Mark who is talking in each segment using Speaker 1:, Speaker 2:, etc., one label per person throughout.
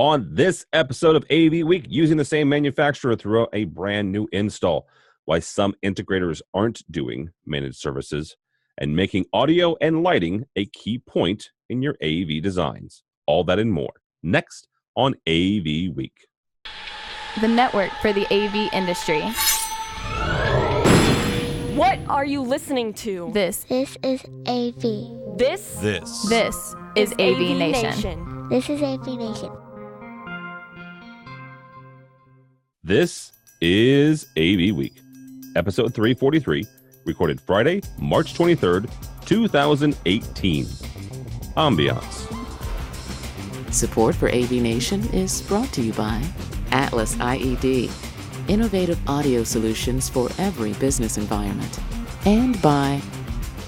Speaker 1: On this episode of AV Week, using the same manufacturer throughout a brand new install, why some integrators aren't doing managed services, and making audio and lighting a key point in your AV designs. All that and more. Next on AV Week.
Speaker 2: The network for the AV industry.
Speaker 3: What are you listening to?
Speaker 2: This
Speaker 4: is AV.
Speaker 3: This
Speaker 2: is AVNation.
Speaker 4: This is AVNation.
Speaker 1: This is AV Week, episode 343, recorded Friday, March 23rd, 2018. Ambience.
Speaker 5: Support for AVNation is brought to you by Atlas IED, innovative audio solutions for every business environment, and by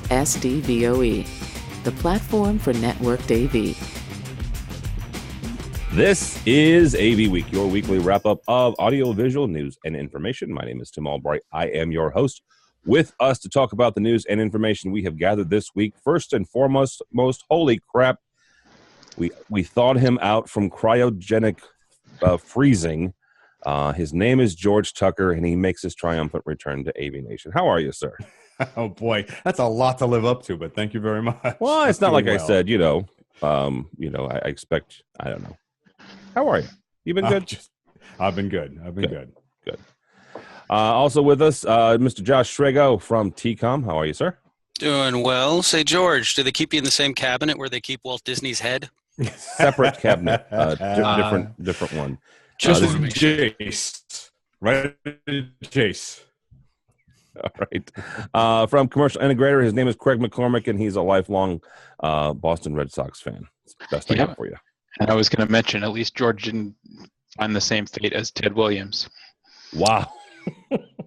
Speaker 5: SDVOE, the platform for networked AV.
Speaker 1: This is AV Week, your weekly wrap-up of audiovisual news and information. My name is Tim Albright. I am your host. With us to talk about the news and information we have gathered this week, first and foremost, holy crap, we thawed him out from cryogenic freezing. His name is George Tucker, and he makes his triumphant return to AVNation. How are you, sir?
Speaker 6: Oh, boy. That's a lot to live up to, but thank you very much.
Speaker 1: Well, it's not like I said, I expect, I don't know. How are you? You been good?
Speaker 6: I've been good. Good.
Speaker 1: Also with us, Mr. Josh Schrago from TCOM. How are you, sir?
Speaker 7: Doing well. Say, George, do they keep you in the same cabinet where they keep Walt Disney's head?
Speaker 1: Separate cabinet, different one.
Speaker 6: Just Jace. Right, Jace.
Speaker 1: All right. From Commercial Integrator, his name is Craig McCormick, and he's a lifelong Boston Red Sox fan. It's the best I got for you.
Speaker 8: And I was going to mention, at least George didn't find the same fate as Ted Williams.
Speaker 1: Wow.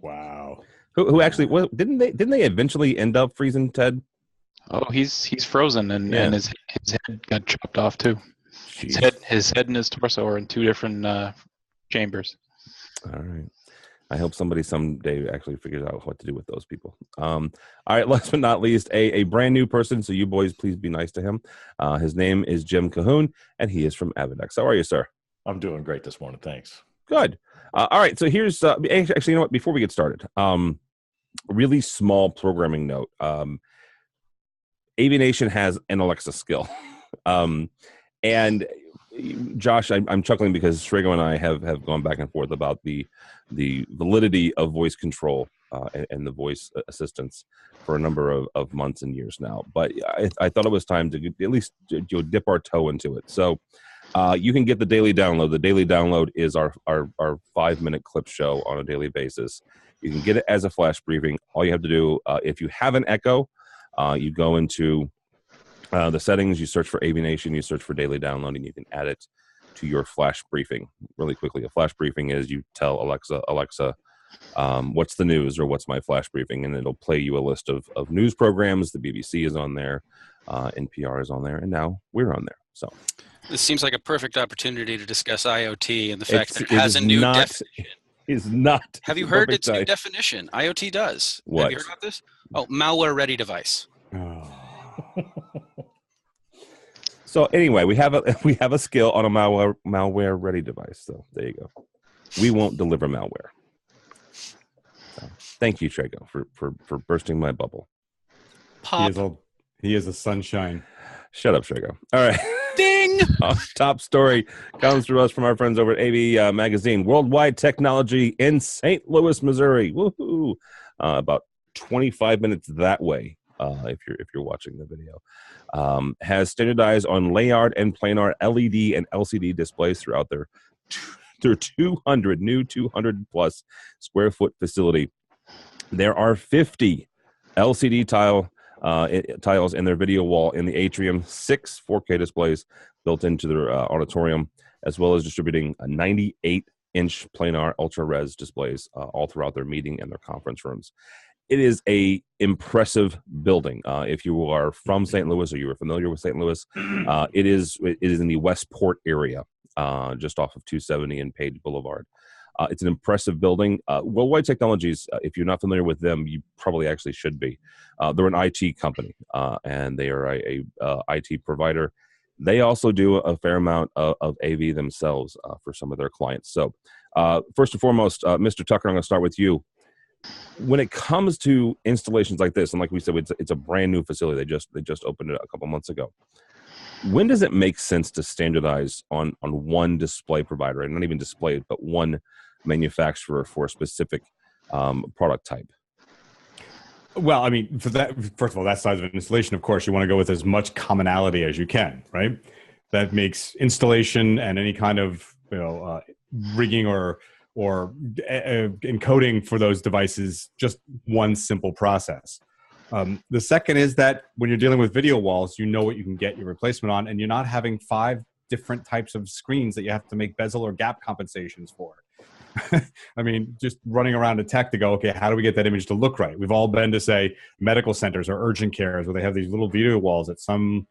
Speaker 6: Wow.
Speaker 1: Who actually didn't they eventually end up freezing Ted?
Speaker 8: Oh, he's frozen, and his head got chopped off too. His head and his torso are in two different chambers.
Speaker 1: All right. I hope somebody someday actually figures out what to do with those people. All right, last but not least, a brand new person, so you boys please be nice to him. His name is Jim Cahoon, and he is from AVWeek. How are you, sir?
Speaker 9: I'm doing great this morning, thanks.
Speaker 1: Good. All right, so here's actually, you know what? Before we get started, really small programming note. AVNation has an Alexa skill, and Josh, I'm chuckling because Schrago and I have gone back and forth about the validity of voice control and the voice assistance for a number of months and years now. But I thought it was time to at least dip our toe into it. So you can get the daily download. The daily download is our 5-minute clip show on a daily basis. You can get it as a flash briefing. All you have to do, if you have an Echo, you go into the settings, you search for AVNation, you search for daily download, and you can add it to your flash briefing. Really quickly, a flash briefing is you tell Alexa, what's the news, or what's my flash briefing, and it'll play you a list of news programs. The BBC is on there, NPR is on there, and now we're on there. So
Speaker 7: this seems like a perfect opportunity to discuss IoT and the fact that it has a new definition.
Speaker 1: Is not.
Speaker 7: Have you heard its new definition? IoT does.
Speaker 1: What?
Speaker 7: Have you heard about this? Oh, malware-ready device.
Speaker 6: Oh.
Speaker 1: So anyway, we have a skill on a malware ready device. So there you go. We won't deliver malware. So, thank you, Trago, for bursting my bubble.
Speaker 7: Pop.
Speaker 6: He is a sunshine.
Speaker 1: Shut up, Trago. All right.
Speaker 7: Ding.
Speaker 1: Top story comes to us from our friends over at AV Magazine. Worldwide technology in St. Louis, Missouri. Woohoo! About 25 minutes that way. If you're watching the video, has standardized on layout and planar LED and LCD displays throughout their 200 plus square foot facility. There are 50 LCD tiles in their video wall in the atrium, 6 4K displays built into their auditorium, as well as distributing a 98-inch planar ultra-res displays all throughout their meeting and their conference rooms. It is a impressive building. If you are from St. Louis or you are familiar with St. Louis, it is in the Westport area, just off of 270 and Page Boulevard. It's an impressive building. Worldwide Technologies, if you're not familiar with them, you probably actually should be. They're an IT company, and they are a IT provider. They also do a fair amount of AV themselves for some of their clients. So first and foremost, Mr. Tucker, I'm going to start with you. When it comes to installations like this, and like we said, it's a brand new facility. They just opened it a couple months ago. When does it make sense to standardize on one display provider, and not even display, but one manufacturer for a specific product type?
Speaker 6: Well, I mean, for that, first of all, that size of an installation, of course, you want to go with as much commonality as you can, right? That makes installation and any kind of rigging or encoding for those devices just one simple process. The second is that when you're dealing with video walls, you know what you can get your replacement on, and you're not having 5 different types of screens that you have to make bezel or gap compensations for. I mean, just running around a tech to go, okay, how do we get that image to look right? We've all been to, say, medical centers or urgent cares where they have these little video walls that some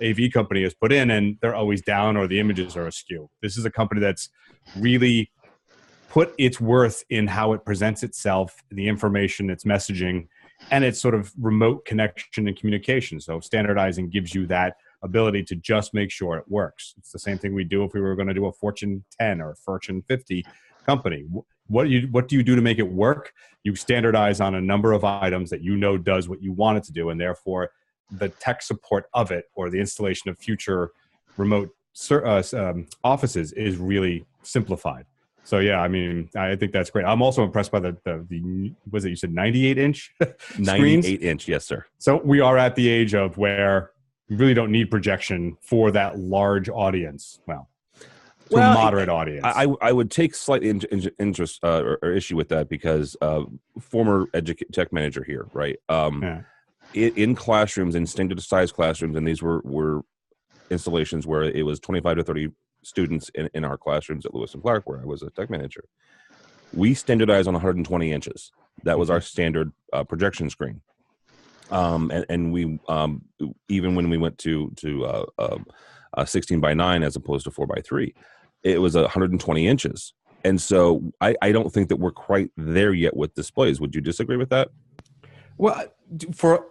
Speaker 6: AV company has put in, and they're always down or the images are askew. This is a company that's really put its worth in how it presents itself, the information, its messaging, and its sort of remote connection and communication. So standardizing gives you that ability to just make sure it works. It's the same thing we do if we were going to do a Fortune 10 or a Fortune 50 company. What do you do to make it work? You standardize on a number of items that you know does what you want it to do, and therefore the tech support of it or the installation of future remote offices is really simplified. So yeah, I mean, I think that's great. I'm also impressed by the was it you said 98-inch screens?
Speaker 1: 98-inch, yes, sir.
Speaker 6: So we are at the age of where you really don't need projection for that large audience. Well, moderate audience.
Speaker 1: I would take slightly interest or issue with that because former tech manager here, right? In classrooms, in standardized classrooms, and these were installations where it was 25 to 30 students in our classrooms at Lewis and Clark, where I was a tech manager. We standardized on 120 inches. That was our standard projection screen. And we even when we went to 16 by 9 as opposed to 4 by 3, it was 120 inches. And so I don't think that we're quite there yet with displays. Would you disagree with that?
Speaker 6: Well, for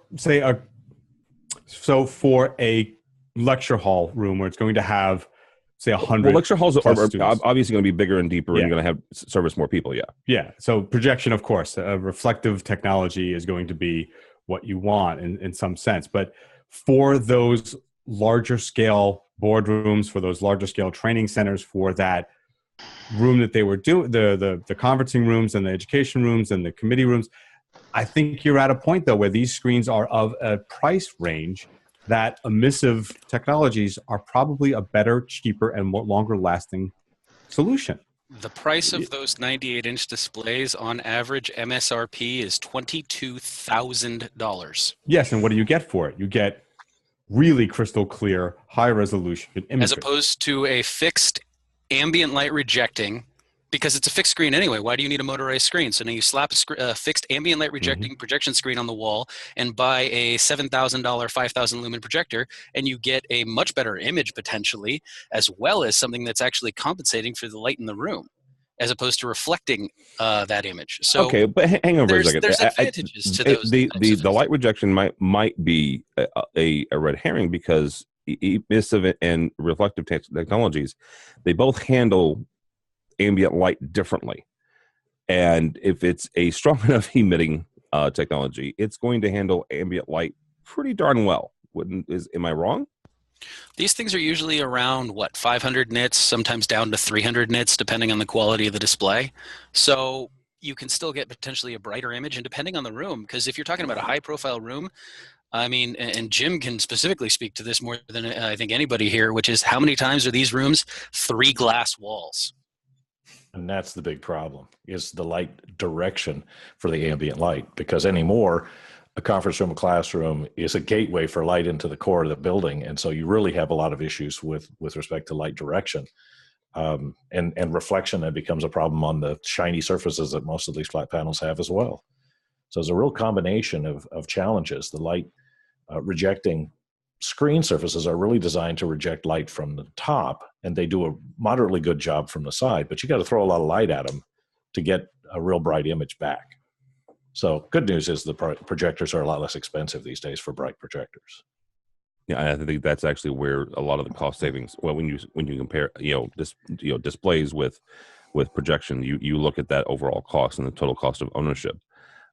Speaker 6: for a lecture hall room where it's going to have, say, 100.
Speaker 1: Well, lecture halls are obviously going to be bigger and deeper, and you're going to have service more people. Yeah.
Speaker 6: Yeah. So projection, of course, reflective technology is going to be what you want in some sense. But for those larger scale boardrooms, for those larger scale training centers, for that room that they were doing, the conferencing rooms and the education rooms and the committee rooms, I think you're at a point, though, where these screens are of a price range that emissive technologies are probably a better, cheaper, and more longer lasting solution.
Speaker 7: The price of those 98-inch displays on average MSRP is $22,000.
Speaker 6: Yes, and what do you get for it? You get really crystal clear, high resolution images.
Speaker 7: As opposed to a fixed ambient light rejecting, because it's a fixed screen anyway. Why do you need a motorized screen? So now you slap a fixed ambient light rejecting projection screen on the wall and buy a $7,000, 5,000 lumen projector, and you get a much better image potentially, as well as something that's actually compensating for the light in the room, as opposed to reflecting that image. So
Speaker 1: okay, but hang on for a second.
Speaker 7: There's advantages to those.
Speaker 1: The light rejection might be a red herring, because emissive and reflective technologies, they both handle ambient light differently, and if it's a strong enough emitting technology, it's going to handle ambient light pretty darn well. Am I wrong?
Speaker 7: These things are usually around 500 nits, sometimes down to 300 nits, depending on the quality of the display. So you can still get potentially a brighter image, and depending on the room, because if you're talking about a high profile room, I mean, and Jim can specifically speak to this more than I think anybody here, which is how many times are these rooms 3 glass walls?
Speaker 9: And that's the big problem, is the light direction for the ambient light, because anymore, a conference room, a classroom is a gateway for light into the core of the building. And so you really have a lot of issues with respect to light direction. And reflection then becomes a problem on the shiny surfaces that most of these flat panels have as well. So there's a real combination of challenges. The light rejecting screen surfaces are really designed to reject light from the top, and they do a moderately good job from the side, but you got to throw a lot of light at them to get a real bright image back. So good news is the projectors are a lot less expensive these days for bright projectors.
Speaker 1: Yeah, I think that's actually where a lot of the cost savings. Well, when you compare, displays with projection, you look at that overall cost and the total cost of ownership.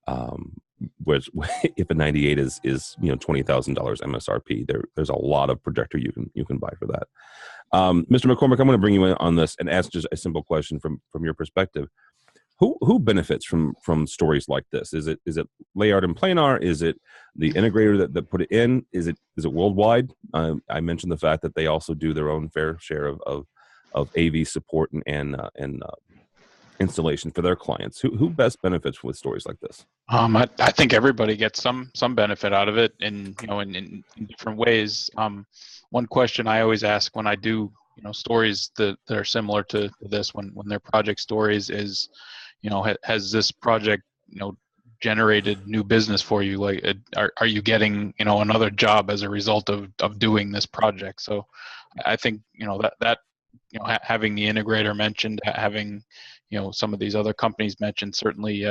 Speaker 1: Um, whereas if a 98 is $20,000 MSRP, there's a lot of projector you can buy for that. Mr. McCormick, I'm going to bring you in on this and ask just a simple question from your perspective. Who benefits from stories like this? Is it Layard and Planar? Is it the integrator that put it in? Is it worldwide? I mentioned the fact that they also do their own fair share of AV support and installation for their clients. Who best benefits with stories like this?
Speaker 8: I think everybody gets some benefit out of it, in different ways. One question I always ask when I do stories that are similar to this, when they're project stories, is has this project generated new business for you? Like, are you getting another job as a result of doing this project? So I think that having the integrator mentioned, having some of these other companies mentioned, certainly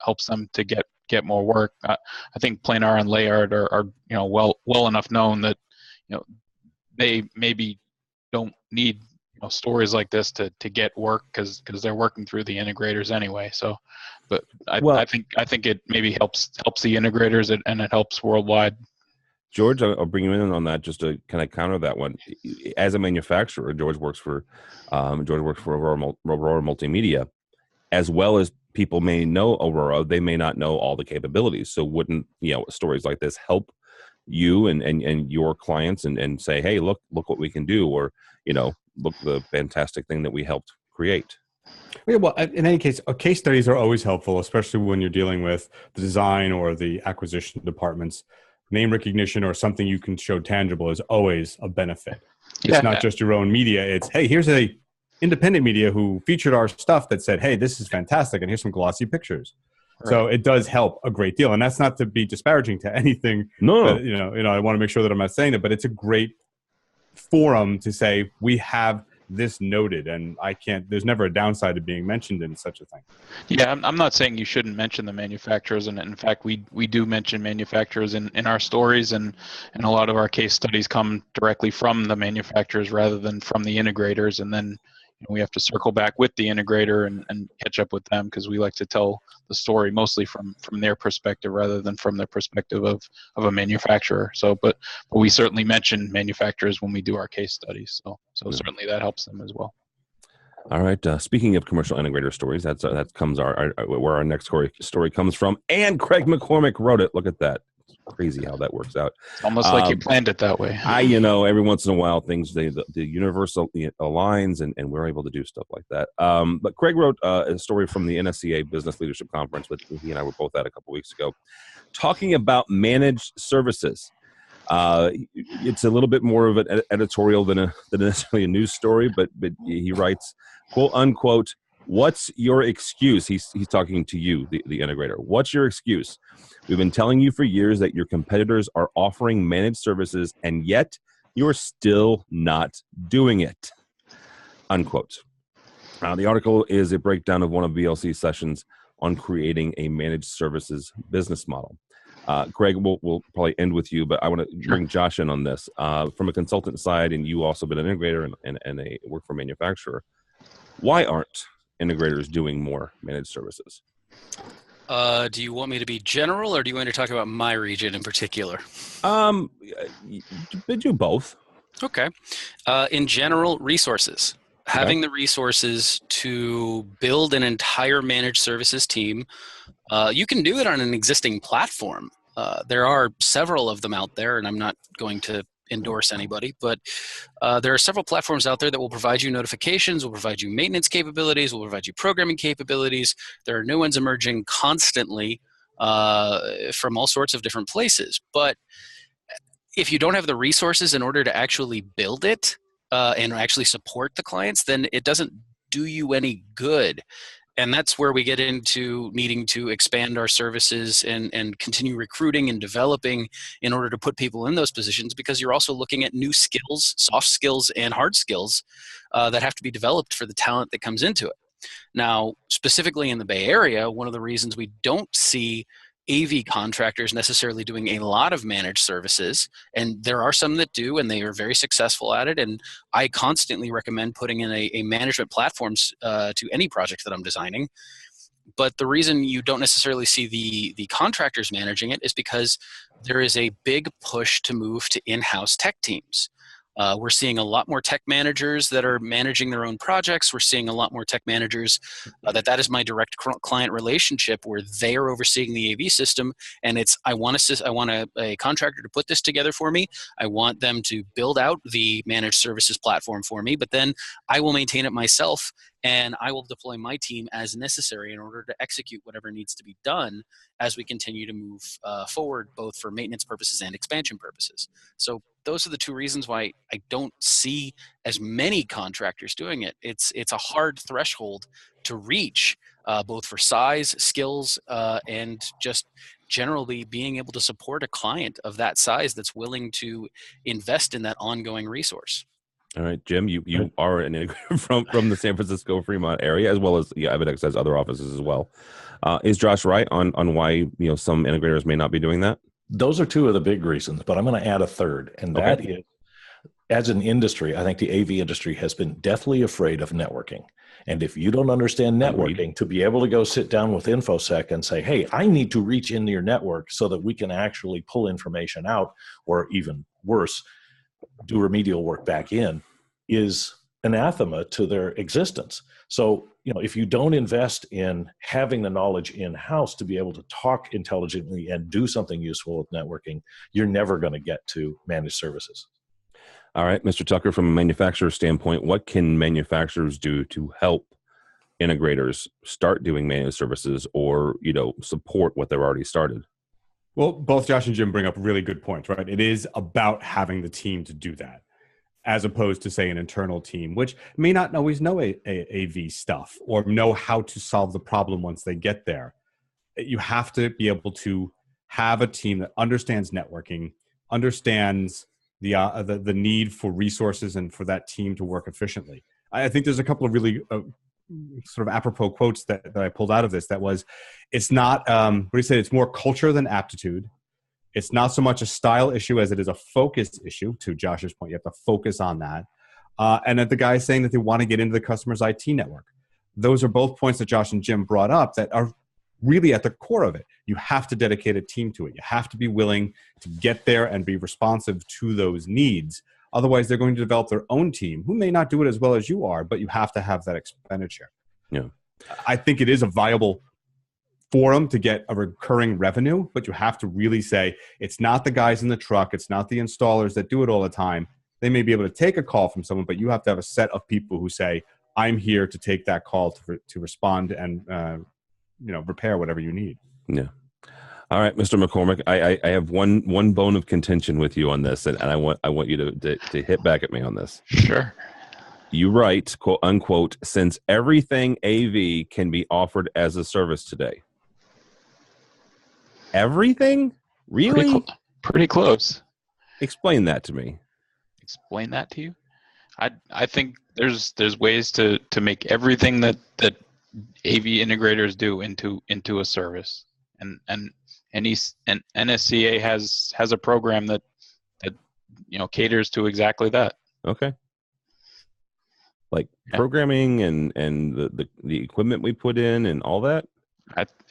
Speaker 8: helps them to get more work. I think Planar and Layard are well enough known that they maybe don't need stories like this to get work, because they're working through the integrators anyway. So, but I think it maybe helps the integrators, and it helps worldwide.
Speaker 1: George, I'll bring you in on that just to kind of counter that one. As a manufacturer, George works for Aurora Multimedia, as well as people may know Aurora, they may not know all the capabilities. So wouldn't stories like this help you and your clients and say, hey, look what we can do, or look the fantastic thing that we helped create?
Speaker 6: Yeah, well, in any case, case studies are always helpful, especially when you're dealing with the design or the acquisition departments. Name recognition or something you can show tangible is always a benefit. It's not just your own media. It's, hey, here's a independent media who featured our stuff that said, hey, this is fantastic, and here's some glossy pictures. Right. So it does help a great deal. And that's not to be disparaging to anything. No. But, I want to make sure that I'm not saying that, but it's a great forum to say, we have this noted, and there's never a downside to being mentioned in such a thing.
Speaker 8: Yeah, I'm not saying you shouldn't mention the manufacturers, and in fact we do mention manufacturers in our stories, and a lot of our case studies come directly from the manufacturers rather than from the integrators, and then we have to circle back with the integrator and catch up with them, because we like to tell the story mostly from their perspective rather than from the perspective of a manufacturer. So, but we certainly mention manufacturers when we do our case studies. So certainly that helps them as well.
Speaker 1: All right. Speaking of commercial integrator stories, that comes where our next story comes from. And Craig McCormick wrote it. Look at that. It's crazy how that works out.
Speaker 8: It's almost like you planned it that way.
Speaker 1: Every once in a while, the universe aligns, and we're able to do stuff like that. But Craig wrote a story from the NSCA Business Leadership Conference, which he and I were both at a couple weeks ago, talking about managed services. It's a little bit more of an editorial than necessarily a news story, but he writes, quote unquote, "What's your excuse?" He's talking to you, the integrator. What's your excuse? We've been telling you for years that your competitors are offering managed services, and yet you're still not doing it. Unquote. The article is a breakdown of one of VLC's sessions on creating a managed services business model. Greg, we'll probably end with you, but I want to bring Josh in on this. From a consultant side, and you also been an integrator and a work for manufacturer, why aren't integrators doing more managed services?
Speaker 7: Do you want me to be general, or do you want to talk about my region in particular?
Speaker 1: Do both.
Speaker 7: Okay. In general, resources. Okay. Having the resources to build an entire managed services team, you can do it on an existing platform. There are several of them out there, and I'm not going to endorse anybody, but there are several platforms out there that will provide you notifications, will provide you maintenance capabilities, will provide you programming capabilities. There are new ones emerging constantly from all sorts of different places. But if you don't have the resources in order to actually build it and actually support the clients, then it doesn't do you any good. And that's where we get into needing to expand our services and continue recruiting and developing in order to put people in those positions, because you're also looking at new skills, soft skills and hard skills that have to be developed for the talent that comes into it. Now, specifically in the Bay Area, one of the reasons we don't see AV contractors necessarily doing a lot of managed services, and there are some that do, and they are very successful at it. And I constantly recommend putting in a management platforms to any project that I'm designing. But the reason you don't necessarily see the contractors managing it is because there is a big push to move to in-house tech teams. We're seeing a lot more tech managers that are managing their own projects. We're seeing a lot more tech managers that is my direct client relationship, where they are overseeing the AV system, and it's I want a contractor to put this together for me. I want them to build out the managed services platform for me, but then I will maintain it myself, and I will deploy my team as necessary in order to execute whatever needs to be done as we continue to move forward, both for maintenance purposes and expansion purposes. So those are the two reasons why I don't see as many contractors doing it. It's a hard threshold to reach, both for size, skills, and just generally being able to support a client of that size that's willing to invest in that ongoing resource.
Speaker 1: All right, Jim, you are an integrator from the San Francisco Fremont area, as well as AVNation has other offices as well. Is Josh right on why some integrators may not be doing that?
Speaker 9: Those are two of the big reasons, but I'm going to add a third, and that is, as an industry, I think the AV industry has been deathly afraid of networking. And if you don't understand networking, to be able to go sit down with InfoSec and say, hey, I need to reach into your network so that we can actually pull information out, or even worse, do remedial work back in, is anathema to their existence. So, if you don't invest in having the knowledge in-house to be able to talk intelligently and do something useful with networking, you're never going to get to managed services.
Speaker 1: All right, Mr. Tucker, from a manufacturer standpoint, what can manufacturers do to help integrators start doing managed services or, support what they've already started?
Speaker 6: Well, both Josh and Jim bring up really good points, right? It is about having the team to do that, as opposed to, say, an internal team, which may not always know AV stuff or know how to solve the problem once they get there. You have to be able to have a team that understands networking, understands the need for resources and for that team to work efficiently. I think there's a couple of really sort of apropos quotes that I pulled out of this. That was, it's not, what do you say? It's more culture than aptitude. It's not so much a style issue as it is a focus issue. To Josh's point, you have to focus on that. And that the guy is saying that they want to get into the customer's IT network. Those are both points that Josh and Jim brought up that are really at the core of it. You have to dedicate a team to it. You have to be willing to get there and be responsive to those needs. Otherwise, they're going to develop their own team who may not do it as well as you are, but you have to have that expenditure.
Speaker 1: Yeah,
Speaker 6: I think it is a viable forum to get a recurring revenue, but you have to really say it's not the guys in the truck, it's not the installers that do it all the time. They may be able to take a call from someone, but you have to have a set of people who say, I'm here to take that call to respond and repair whatever you need.
Speaker 1: Yeah. All right, Mr. McCormick, I have one bone of contention with you on this, and I want you to hit back at me on this.
Speaker 8: Sure.
Speaker 1: You write, quote unquote, since everything AV can be offered as a service today. Everything? Really?
Speaker 8: Pretty close.
Speaker 1: Explain that to me.
Speaker 8: Explain that to you? I think there's ways to make everything that AV integrators do into a service, and NSCA has a program that caters to exactly that.
Speaker 1: Okay. Like programming and the equipment we put in and all that.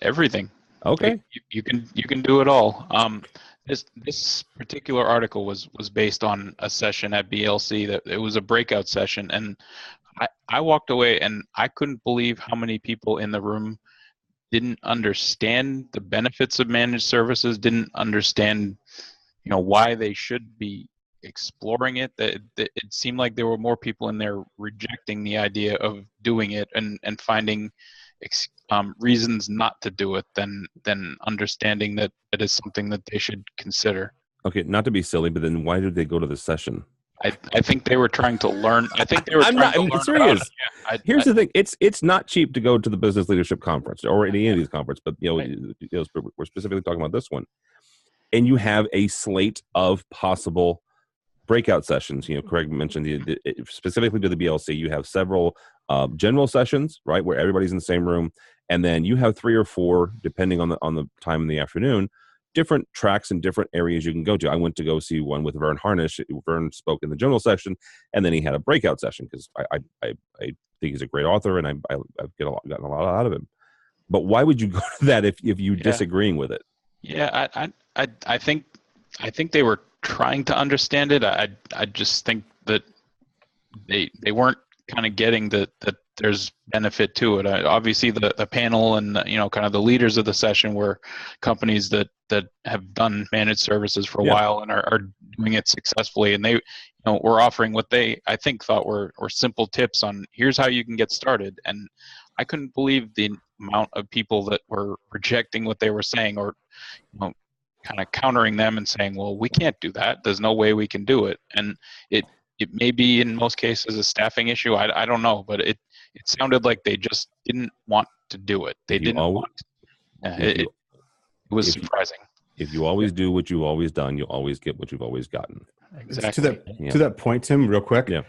Speaker 8: Everything.
Speaker 1: Okay.
Speaker 8: You can do it all. This particular article was based on a session at BLC that it was a breakout session, and I walked away and I couldn't believe how many people in the room didn't understand the benefits of managed services, didn't understand, why they should be exploring it. That it seemed like there were more people in there rejecting the idea of doing it and finding reasons not to do it than understanding that it is something that they should consider.
Speaker 1: Okay, not to be silly, but then why did they go to the session?
Speaker 8: I think they were trying to learn. I think they were. I'm
Speaker 1: serious. Here's the thing: it's not cheap to go to the Business Leadership Conference or any of these conferences, but we're specifically talking about this one. And you have a slate of possible breakout sessions. Craig mentioned specifically to the BLC. You have several general sessions, right, where everybody's in the same room, and then you have 3 or 4, depending on the time in the afternoon, different tracks and different areas you can go to. I went to go see one with Vern Harnish. Vern spoke in the general session, and then he had a breakout session because I think he's a great author, and I've gotten a lot out of him. But why would you go to that if you're disagreeing with it?
Speaker 8: Yeah, I think they were trying to understand it. I just think that they weren't kind of getting that there's benefit to it. Obviously, the panel and kind of the leaders of the session were companies that have done managed services for a while and are doing it successfully, and they were offering what they I think thought were simple tips on here's how you can get started. And I couldn't believe the amount of people that were rejecting what they were saying, or kind of countering them and saying, well, we can't do that. There's no way we can do it. And it may be in most cases a staffing issue. I don't know, but it sounded like they just didn't want to do it. They didn't want to. It was surprising.
Speaker 1: If you always do what you've always done, you'll always get what you've always gotten.
Speaker 8: Exactly.
Speaker 6: To that point, Tim, real quick.
Speaker 1: Yeah.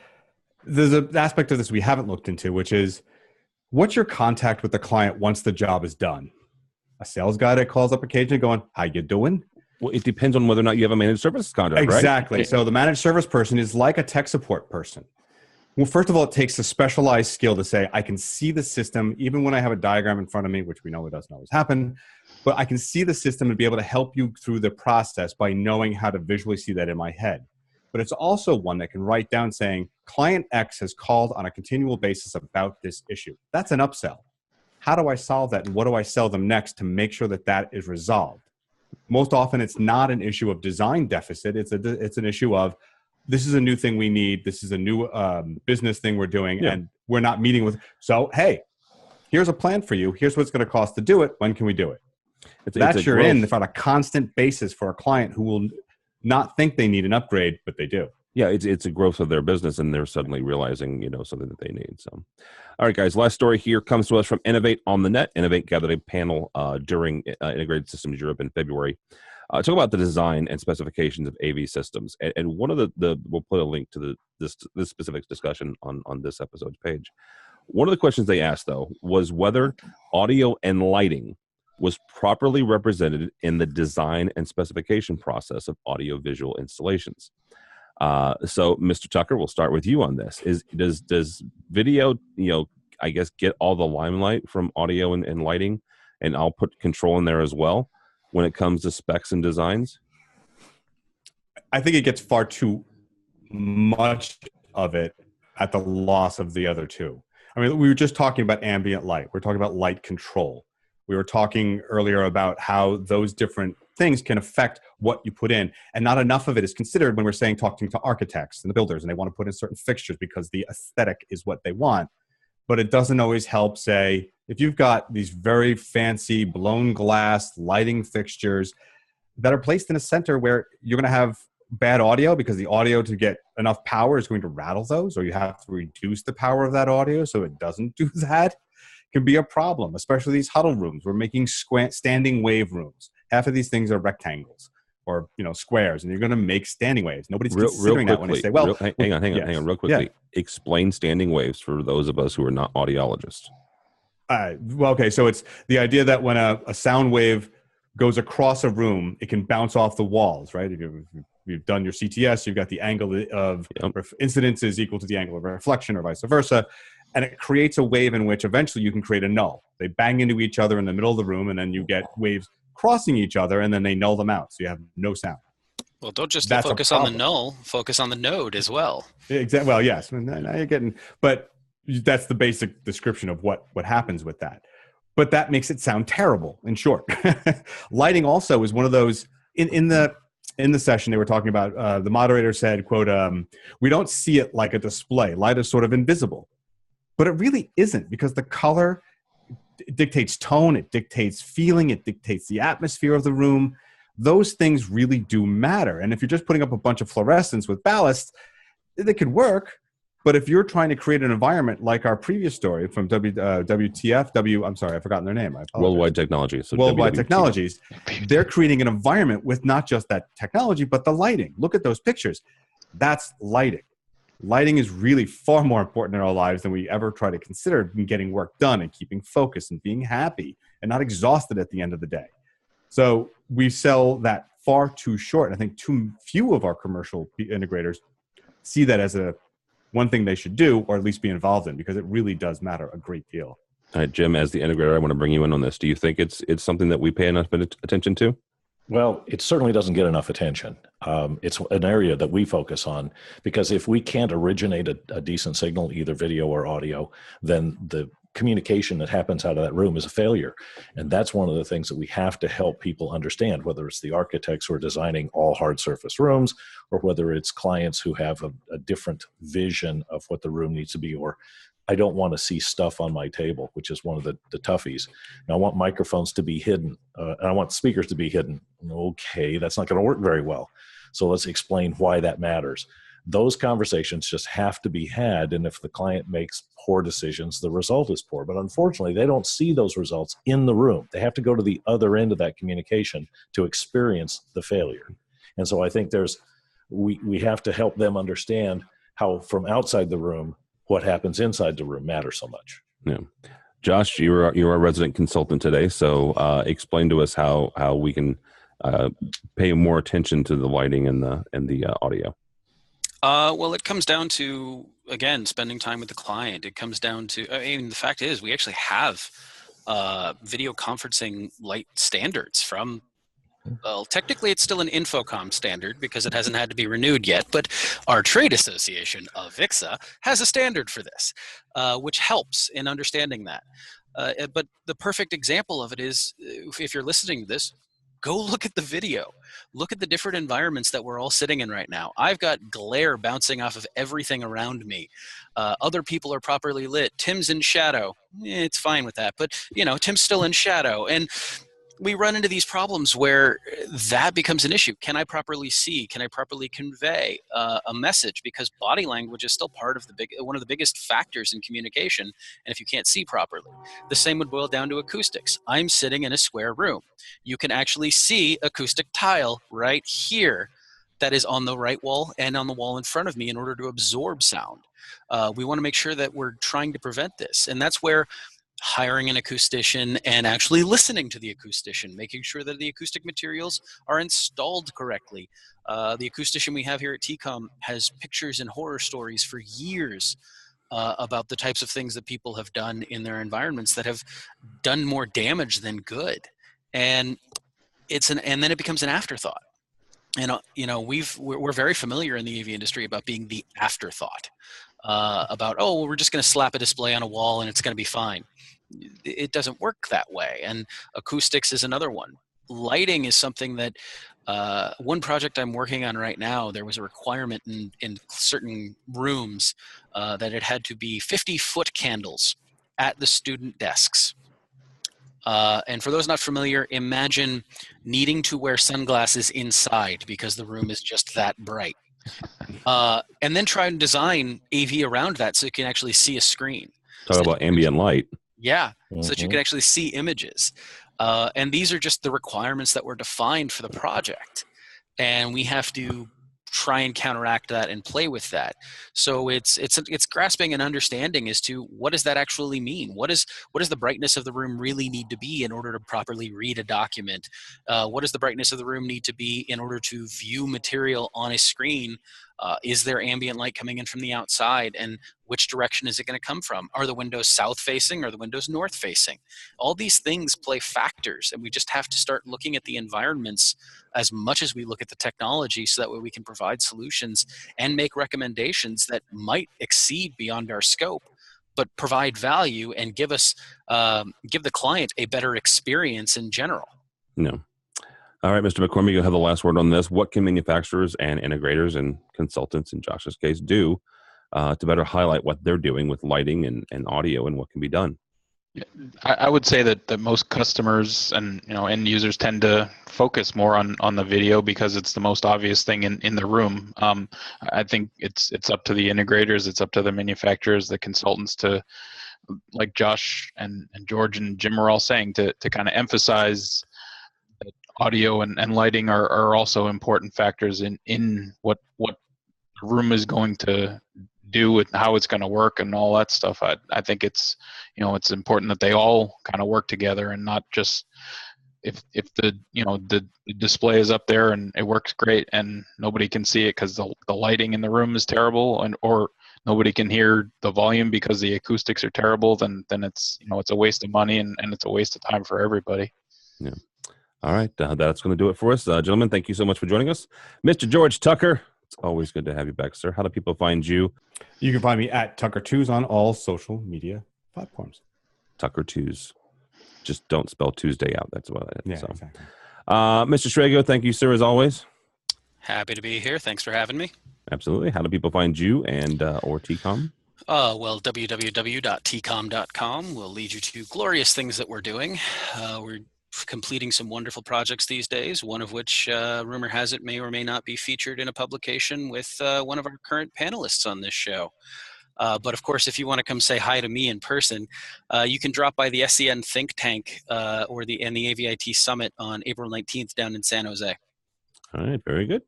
Speaker 6: There's an aspect of this we haven't looked into, which is what's your contact with the client once the job is done? A sales guy that calls up occasionally going, how you doing?
Speaker 1: Well, it depends on whether or not you have a managed services contract,
Speaker 6: Exactly.
Speaker 1: right?
Speaker 6: So the managed service person is like a tech support person. Well, first of all, it takes a specialized skill to say, I can see the system, even when I have a diagram in front of me, which we know it doesn't always happen, but I can see the system and be able to help you through the process by knowing how to visually see that in my head. But it's also one that can write down saying, client X has called on a continual basis about this issue. That's an upsell. How do I solve that? And what do I sell them next to make sure that that is resolved? Most often, it's not an issue of design deficit. It's an issue of, this is a new thing we need. This is a new business thing we're doing, and we're not meeting with. So, hey, here's a plan for you. Here's what's going to cost to do it. When can we do it? That's you're in on a constant basis for a client who will not think they need an upgrade, but they do.
Speaker 1: Yeah, it's a growth of their business, and they're suddenly realizing, something that they need. So, all right, guys, last story here comes to us from Innovate on the Net. Innovate gathered a panel during Integrated Systems Europe in February. Talk about the design and specifications of AV systems. And one of we'll put a link to this specific discussion on this episode's page. One of the questions they asked, though, was whether audio and lighting was properly represented in the design and specification process of audiovisual installations. So, Mr. Tucker, we'll start with you on this. Does video, I guess, get all the limelight from audio and lighting, and I'll put control in there as well when it comes to specs and designs?
Speaker 6: I think it gets far too much of it at the loss of the other two. I mean, we were just talking about ambient light. We're talking about light control. We were talking earlier about how those different things can affect what you put in, and not enough of it is considered when we're talking to architects and the builders, and they want to put in certain fixtures because the aesthetic is what they want. But it doesn't always help, say, if you've got these very fancy blown glass lighting fixtures that are placed in a center where you're going to have bad audio because the audio to get enough power is going to rattle those, or you have to reduce the power of that audio so it doesn't do that, can be a problem, especially these huddle rooms. We're making standing wave rooms. Half of these things are rectangles or squares, and you're going to make standing waves. Nobody's considering that when they say, well,
Speaker 1: hang on real quickly. Yeah. Explain standing waves for those of us who are not audiologists.
Speaker 6: Okay, so it's the idea that when a sound wave goes across a room, it can bounce off the walls, right? If you've done your CTS, you've got the angle of incidence is equal to the angle of reflection or vice versa, and it creates a wave in which eventually you can create a null. They bang into each other in the middle of the room, and then you get waves crossing each other, and then they null them out, so you have no sound.
Speaker 7: Well, don't just focus on the null, focus on the node as well.
Speaker 6: Exactly. Well, yes. Now you're getting, but that's the basic description of what happens with that. But that makes it sound terrible, in short. Lighting also is one of those, in the session they were talking about, the moderator said, quote, we don't see it like a display. Light is sort of invisible. But it really isn't, because the color dictates tone, it dictates feeling, it dictates the atmosphere of the room. Those things really do matter. And if you're just putting up a bunch of fluorescents with ballast, they could work. But if you're trying to create an environment like our previous story from WTF, I'm sorry, I've forgotten their name.
Speaker 1: Worldwide Technologies. So
Speaker 6: Worldwide Technologies. They're creating an environment with not just that technology, but the lighting. Look at those pictures. That's lighting. lighting is really far more important in our lives than we ever try to consider in getting work done and keeping focus and being happy and not exhausted at the end of the day. So we sell that far too short. I think too few of our commercial integrators see that as one thing they should do, or at least be involved in, because it really does matter a great deal.
Speaker 1: All right, Jim, as the integrator, I want to bring you in on this. Do you think it's something that we pay enough attention to?
Speaker 9: Well, it certainly doesn't get enough attention. It's an area that we focus on, because if we can't originate a decent signal, either video or audio, then the communication that happens out of that room is a failure. And that's one of the things that we have to help people understand, whether it's the architects who are designing all hard surface rooms, or whether it's clients who have a different vision of what the room needs to be, or I don't want to see stuff on my table, which is one of the toughies. And I want microphones to be hidden, and I want speakers to be hidden. Okay, that's not going to work very well. So let's explain why that matters. Those conversations just have to be had, and if the client makes poor decisions, the result is poor. But unfortunately, they don't see those results in the room. They have to go to the other end of that communication to experience the failure. And so I think we have to help them understand how from outside the room, what happens inside the room matters so much.
Speaker 1: Yeah. Josh, you're a resident consultant today, so explain to us how we can pay more attention to the lighting and the audio.
Speaker 7: Well, it comes down to, again, spending time with the client. It comes down to, the fact is we actually have video conferencing light standards from, well, technically it's still an Infocom standard because it hasn't had to be renewed yet, but our trade association, AVWeek, has a standard for this, which helps in understanding that. But the perfect example of it is, if you're listening to this, go look at the video. Look at the different environments that we're all sitting in right now. I've got glare bouncing off of everything around me. Other people are properly lit. Tim's in shadow. It's fine with that, but Tim's still in shadow. And we run into these problems where that becomes an issue. Can I properly see? Can I properly convey a message? Because body language is still part of one of the biggest factors in communication. And if you can't see properly, the same would boil down to acoustics. I'm sitting in a square room. You can actually see acoustic tile right here that is on the right wall and on the wall in front of me in order to absorb sound. We want to make sure that we're trying to prevent this. And that's where hiring an acoustician and actually listening to the acoustician, making sure that the acoustic materials are installed correctly. The acoustician we have here at TCOM has pictures and horror stories for years about the types of things that people have done in their environments that have done more damage than good. And and then it becomes an afterthought. And we're very familiar in the AV industry about being the afterthought. About, we're just going to slap a display on a wall and it's going to be fine. It doesn't work that way. And acoustics is another one. Lighting is something that one project I'm working on right now, there was a requirement in certain rooms that it had to be 50-foot candles at the student desks. And for those not familiar, imagine needing to wear sunglasses inside because the room is just that bright. And then try and design AV around that so you can actually see a screen.
Speaker 1: Talk about ambient light.
Speaker 7: Yeah, so that you can actually see images. And these are just the requirements that were defined for the project. And we have to try and counteract that and play with that. So it's grasping an understanding as to what does that actually mean? What does the brightness of the room really need to be in order to properly read a document? What does the brightness of the room need to be in order to view material on a screen? Is there ambient light coming in from the outside, and which direction is it going to come from? Are the windows south facing or the windows north facing? All these things play factors, and we just have to start looking at the environments as much as we look at the technology, so that way we can provide solutions and make recommendations that might exceed beyond our scope, but provide value and give the client a better experience in general.
Speaker 1: No. All right, Mr. McCormick, you'll have the last word on this. What can manufacturers and integrators and consultants, in Josh's case, do to better highlight what they're doing with lighting and audio, and what can be done?
Speaker 8: I would say that most customers and end users tend to focus more on the video because it's the most obvious thing in the room. I think it's up to the integrators, it's up to the manufacturers, the consultants to, like Josh and George and Jim are all saying, to kind of emphasize that audio and lighting are also important factors in what the room is going to do and how it's going to work and all that stuff. I think it's, it's important that they all kind of work together and not just if the display is up there and it works great and nobody can see it because the lighting in the room is terrible or nobody can hear the volume because the acoustics are terrible, then it's, it's a waste of money and it's a waste of time for everybody.
Speaker 1: Yeah. All right. That's going to do it for us. Gentlemen, thank you so much for joining us. Mr. George Tucker, it's always good to have you back, sir. How do people find you?
Speaker 6: You can find me at Tucker2s on all social media platforms.
Speaker 1: Tucker2s. Just don't spell Tuesday out. That's what I did.
Speaker 6: Yeah,
Speaker 1: so.
Speaker 6: exactly.
Speaker 1: Mr. Strego, thank you, sir, as always.
Speaker 7: Happy to be here. Thanks for having me.
Speaker 1: Absolutely. How do people find you and or TCOM?
Speaker 7: Well, www.tcom.com will lead you to glorious things that we're doing. We're completing some wonderful projects these days, one of which, rumor has it, may or may not be featured in a publication with one of our current panelists on this show. But of course, if you want to come say hi to me in person, you can drop by the SCN Think Tank or the AVIT Summit on April 19th down in San Jose.
Speaker 1: All right, very good.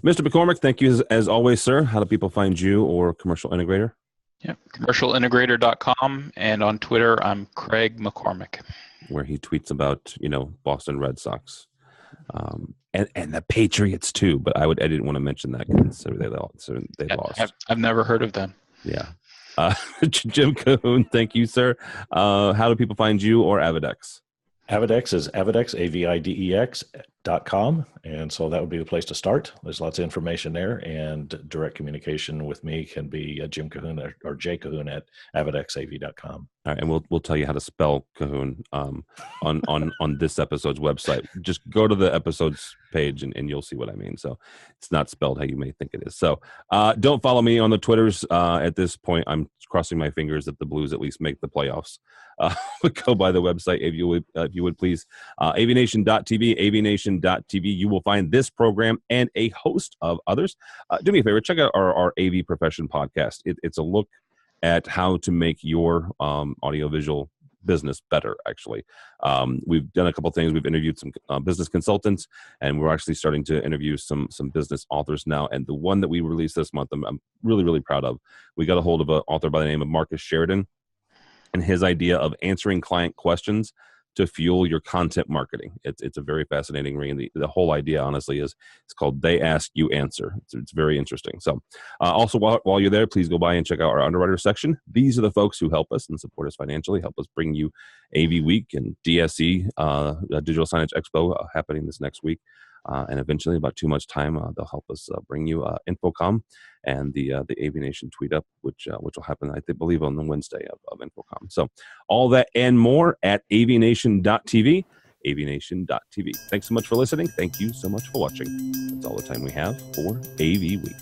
Speaker 1: Mr. McCormick, thank you as always, sir. How do people find you or Commercial Integrator?
Speaker 8: Yeah, commercialintegrator.com, and on Twitter, I'm Craig McCormick.
Speaker 1: Where he tweets about, Boston Red Sox. And the Patriots too, but I didn't want to mention that because they lost.
Speaker 8: I've never heard of them.
Speaker 1: Yeah. Jim Cahoon, thank you, sir. How do people find you or Avidex?
Speaker 9: Avidex is Avidex, AVIDEX.com. And so that would be the place to start. There's lots of information there, and direct communication with me can be Jim Cahoon or J Cahoon at AvidexAV.com.
Speaker 1: All right, and we'll tell you how to spell Cahoon on this episode's website. Just go to the episodes page and you'll see what I mean. So it's not spelled how you may think it is. So don't follow me on the Twitters at this point. I'm crossing my fingers that the Blues at least make the playoffs. Go by the website if you would please. AVNation.tv, AVNation.tv. You will find this program and a host of others. Do me a favor, check out our AV Profession podcast. It's a look at how to make your audiovisual business better, actually. We've done a couple things. We've interviewed some business consultants, and we're actually starting to interview some business authors now. And the one that we released this month, I'm really, really proud of. We got a hold of an author by the name of Marcus Sheridan, and his idea of answering client questions to fuel your content marketing. It's a very fascinating read. The whole idea, honestly, is it's called They Ask, You Answer. It's very interesting. So also, while you're there, please go by and check out our underwriter section. These are the folks who help us and support us financially, help us bring you AVWeek and DSE, Digital Signage Expo, happening this next week. And eventually, about 2 months' time, they'll help us bring you Infocom and the AVNation tweet up, which will happen, I believe, on the Wednesday of Infocom. So all that and more at avnation.tv, avnation.tv. Thanks so much for listening. Thank you so much for watching. That's all the time we have for AV Week.